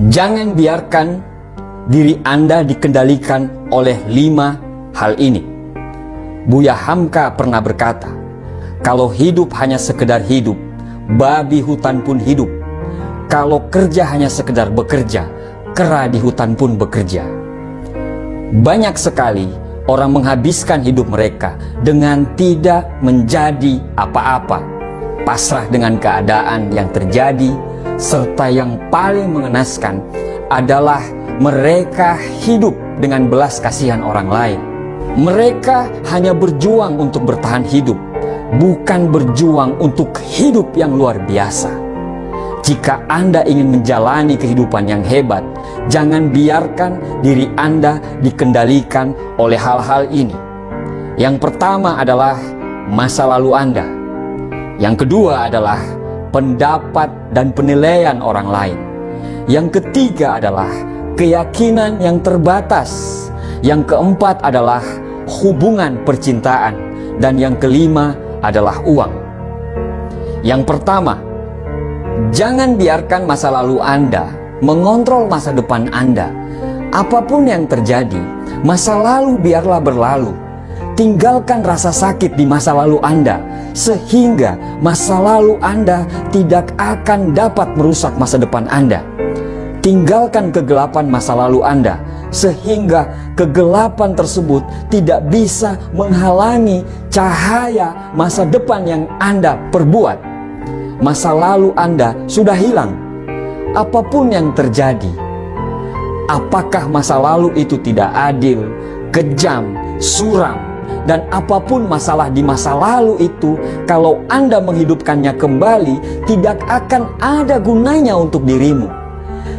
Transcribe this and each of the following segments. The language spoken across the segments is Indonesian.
Jangan biarkan diri Anda dikendalikan oleh 5 hal ini. Buya Hamka pernah berkata, kalau hidup hanya sekedar hidup, babi hutan pun hidup. Kalau kerja hanya sekedar bekerja, kera di hutan pun bekerja. Banyak sekali orang menghabiskan hidup mereka dengan tidak menjadi apa-apa, pasrah dengan keadaan yang terjadi, serta yang paling mengenaskan adalah mereka hidup dengan belas kasihan orang lain. Mereka hanya berjuang untuk bertahan hidup, bukan berjuang untuk hidup yang luar biasa. Jika Anda ingin menjalani kehidupan yang hebat, jangan biarkan diri Anda dikendalikan oleh hal-hal ini. Yang pertama adalah masa lalu Anda. Yang kedua adalah pendapat dan penilaian orang lain. Yang ketiga adalah keyakinan yang terbatas. Yang keempat adalah hubungan percintaan. Dan yang kelima adalah uang. Yang pertama, jangan biarkan masa lalu Anda mengontrol masa depan Anda. Apapun yang terjadi, masa lalu biarlah berlalu. Tinggalkan rasa sakit di masa lalu Anda, sehingga masa lalu Anda tidak akan dapat merusak masa depan Anda. Tinggalkan kegelapan masa lalu Anda, sehingga kegelapan tersebut tidak bisa menghalangi cahaya masa depan yang Anda perbuat. Masa lalu Anda sudah hilang. Apapun yang terjadi, apakah masa lalu itu tidak adil, kejam, suram, dan apapun masalah di masa lalu itu, kalau Anda menghidupkannya kembali, tidak akan ada gunanya untuk dirimu.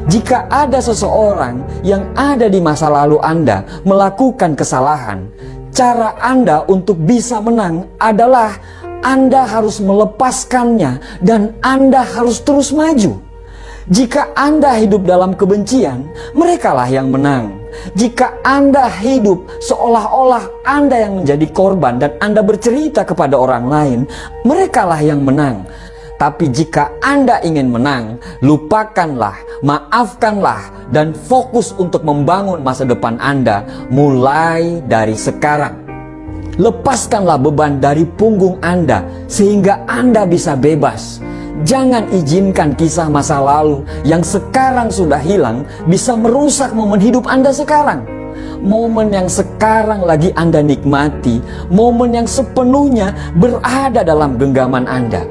Jika ada seseorang yang ada di masa lalu Anda melakukan kesalahan, cara Anda untuk bisa menang adalah Anda harus melepaskannya dan Anda harus terus maju. Jika Anda hidup dalam kebencian, merekalah yang menang. Jika Anda hidup seolah-olah Anda yang menjadi korban dan Anda bercerita kepada orang lain, merekalah yang menang. Tapi jika Anda ingin menang, lupakanlah, maafkanlah, dan fokus untuk membangun masa depan Anda mulai dari sekarang. Lepaskanlah beban dari punggung Anda sehingga Anda bisa bebas. Jangan izinkan kisah masa lalu yang sekarang sudah hilang bisa merusak momen hidup Anda sekarang. Momen yang sekarang lagi Anda nikmati, momen yang sepenuhnya berada dalam genggaman Anda.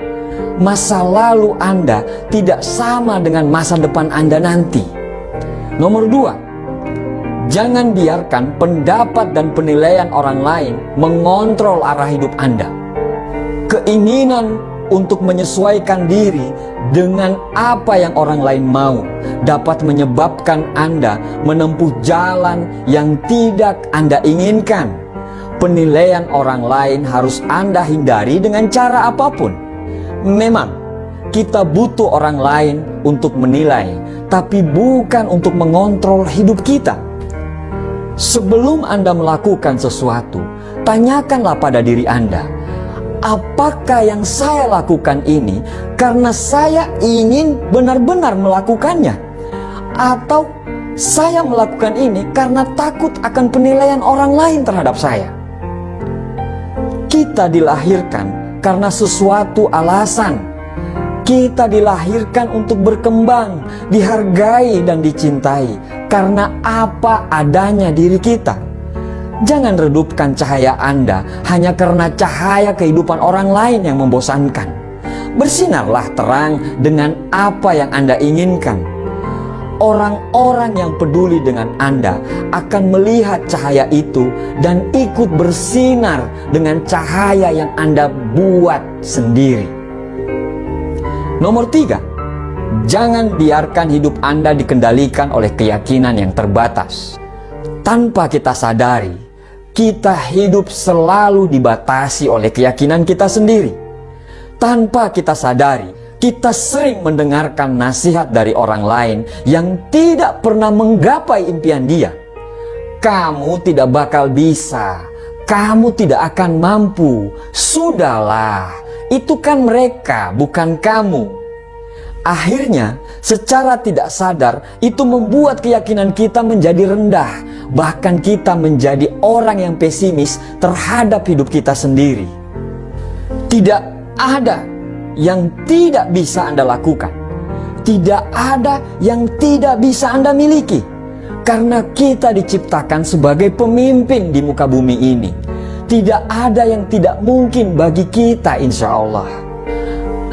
Masa lalu Anda tidak sama dengan masa depan Anda nanti. Nomor 2, jangan biarkan pendapat dan penilaian orang lain mengontrol arah hidup Anda. Keinginan untuk menyesuaikan diri dengan apa yang orang lain mau dapat menyebabkan Anda menempuh jalan yang tidak Anda inginkan. Penilaian orang lain harus Anda hindari dengan cara apapun. Memang kita butuh orang lain untuk menilai, tapi bukan untuk mengontrol hidup kita. Sebelum Anda melakukan sesuatu, tanyakanlah pada diri Anda, apakah yang saya lakukan ini karena saya ingin benar-benar melakukannya? Atau saya melakukan ini karena takut akan penilaian orang lain terhadap saya? Kita dilahirkan karena sesuatu alasan. Kita dilahirkan untuk berkembang, dihargai dan dicintai karena apa adanya diri kita. Jangan redupkan cahaya Anda hanya karena cahaya kehidupan orang lain yang membosankan. Bersinarlah terang dengan apa yang Anda inginkan. Orang-orang yang peduli dengan Anda akan melihat cahaya itu dan ikut bersinar dengan cahaya yang Anda buat sendiri. Nomor 3, jangan biarkan hidup Anda dikendalikan oleh keyakinan yang terbatas. Tanpa kita sadari, kita hidup selalu dibatasi oleh keyakinan kita sendiri. Tanpa kita sadari, kita sering mendengarkan nasihat dari orang lain yang tidak pernah menggapai impian dia. Kamu tidak bakal bisa, kamu tidak akan mampu, sudahlah, itu kan mereka, bukan kamu. Akhirnya, secara tidak sadar, itu membuat keyakinan kita menjadi rendah. Bahkan kita menjadi orang yang pesimis terhadap hidup kita sendiri. Tidak ada yang tidak bisa Anda lakukan. Tidak ada yang tidak bisa Anda miliki. Karena kita diciptakan sebagai pemimpin di muka bumi ini. Tidak ada yang tidak mungkin bagi kita, insya Allah.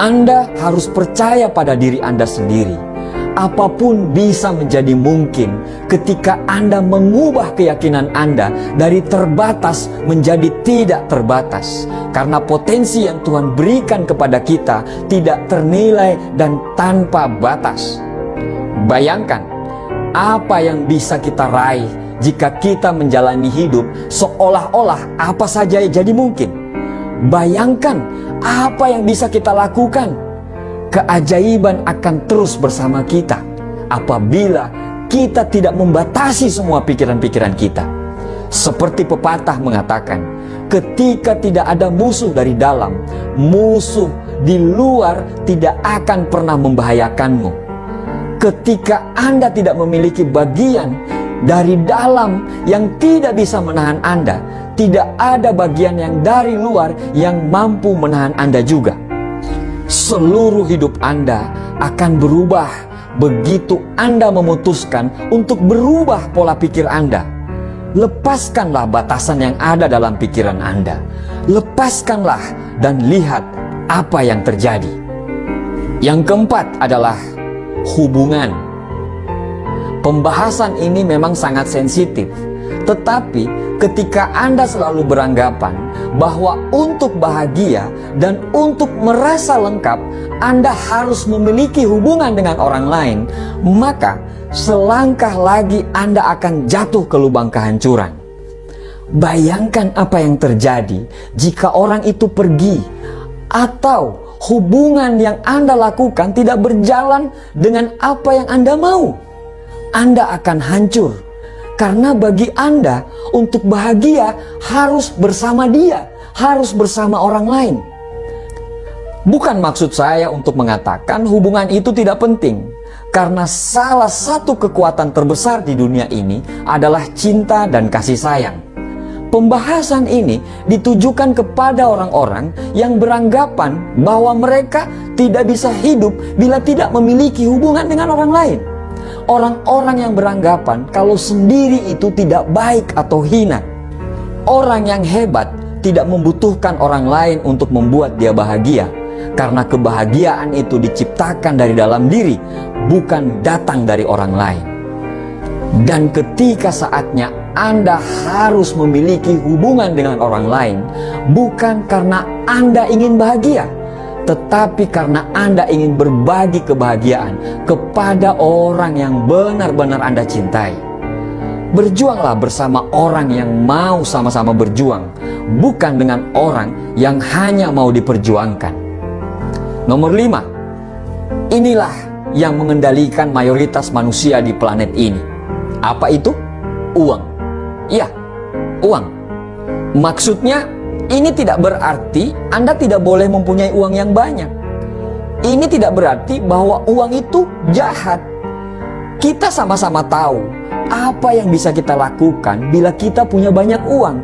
Anda harus percaya pada diri Anda sendiri. Apapun bisa menjadi mungkin ketika Anda mengubah keyakinan Anda dari terbatas menjadi tidak terbatas. Karena potensi yang Tuhan berikan kepada kita tidak ternilai dan tanpa batas. Bayangkan apa yang bisa kita raih jika kita menjalani hidup seolah-olah apa saja jadi mungkin. Bayangkan apa yang bisa kita lakukan. Keajaiban akan terus bersama kita apabila kita tidak membatasi semua pikiran-pikiran kita. Seperti pepatah mengatakan, ketika tidak ada musuh dari dalam, musuh di luar tidak akan pernah membahayakanmu. Ketika Anda tidak memiliki bagian dari dalam yang tidak bisa menahan Anda, tidak ada bagian yang dari luar yang mampu menahan Anda juga. Seluruh hidup Anda akan berubah begitu Anda memutuskan untuk berubah pola pikir Anda. Lepaskanlah batasan yang ada dalam pikiran Anda. Lepaskanlah dan lihat apa yang terjadi. Yang keempat adalah hubungan. Pembahasan ini memang sangat sensitif, tetapi ketika Anda selalu beranggapan bahwa untuk bahagia dan untuk merasa lengkap Anda harus memiliki hubungan dengan orang lain, maka selangkah lagi Anda akan jatuh ke lubang kehancuran. Bayangkan apa yang terjadi jika orang itu pergi atau hubungan yang Anda lakukan tidak berjalan dengan apa yang Anda mau. Anda akan hancur. Karena bagi Anda untuk bahagia harus bersama dia, harus bersama orang lain. Bukan maksud saya untuk mengatakan hubungan itu tidak penting. Karena salah satu kekuatan terbesar di dunia ini adalah cinta dan kasih sayang. Pembahasan ini ditujukan kepada orang-orang yang beranggapan bahwa mereka tidak bisa hidup bila tidak memiliki hubungan dengan orang lain. Orang-orang yang beranggapan kalau sendiri itu tidak baik atau hina. Orang yang hebat tidak membutuhkan orang lain untuk membuat dia bahagia, karena kebahagiaan itu diciptakan dari dalam diri, bukan datang dari orang lain. Dan ketika saatnya Anda harus memiliki hubungan dengan orang lain, bukan karena Anda ingin bahagia, tetapi karena Anda ingin berbagi kebahagiaan kepada orang yang benar-benar Anda cintai. Berjuanglah bersama orang yang mau sama-sama berjuang, bukan dengan orang yang hanya mau diperjuangkan. Nomor 5, inilah yang mengendalikan mayoritas manusia di planet ini. Apa itu? Uang. Ya, uang. Maksudnya, ini tidak berarti Anda tidak boleh mempunyai uang yang banyak. Ini tidak berarti bahwa uang itu jahat. Kita sama-sama tahu apa yang bisa kita lakukan bila kita punya banyak uang.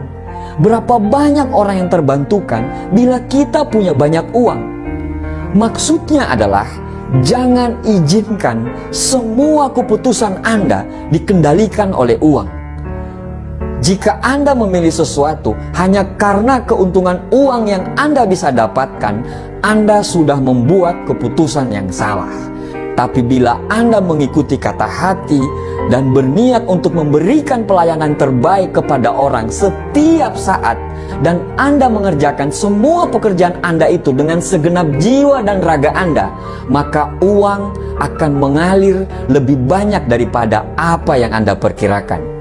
Berapa banyak orang yang terbantukan bila kita punya banyak uang. Maksudnya adalah jangan izinkan semua keputusan Anda dikendalikan oleh uang. Jika Anda memilih sesuatu hanya karena keuntungan uang yang Anda bisa dapatkan, Anda sudah membuat keputusan yang salah. Tapi bila Anda mengikuti kata hati dan berniat untuk memberikan pelayanan terbaik kepada orang setiap saat, dan Anda mengerjakan semua pekerjaan Anda itu dengan segenap jiwa dan raga Anda, maka uang akan mengalir lebih banyak daripada apa yang Anda perkirakan.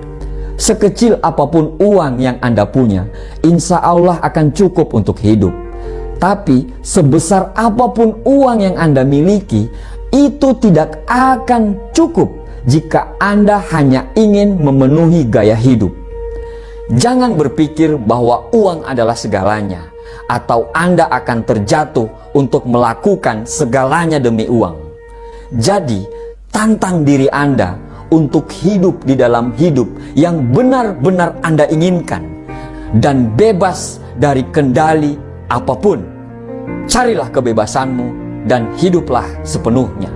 Sekecil apapun uang yang Anda punya, insya Allah akan cukup untuk hidup. Tapi sebesar apapun uang yang Anda miliki, itu tidak akan cukup jika Anda hanya ingin memenuhi gaya hidup. Jangan berpikir bahwa uang adalah segalanya, atau Anda akan terjatuh untuk melakukan segalanya demi uang. Jadi, tantang diri Anda untuk hidup di dalam hidup yang benar-benar Anda inginkan dan bebas dari kendali apapun. Carilah kebebasanmu dan hiduplah sepenuhnya.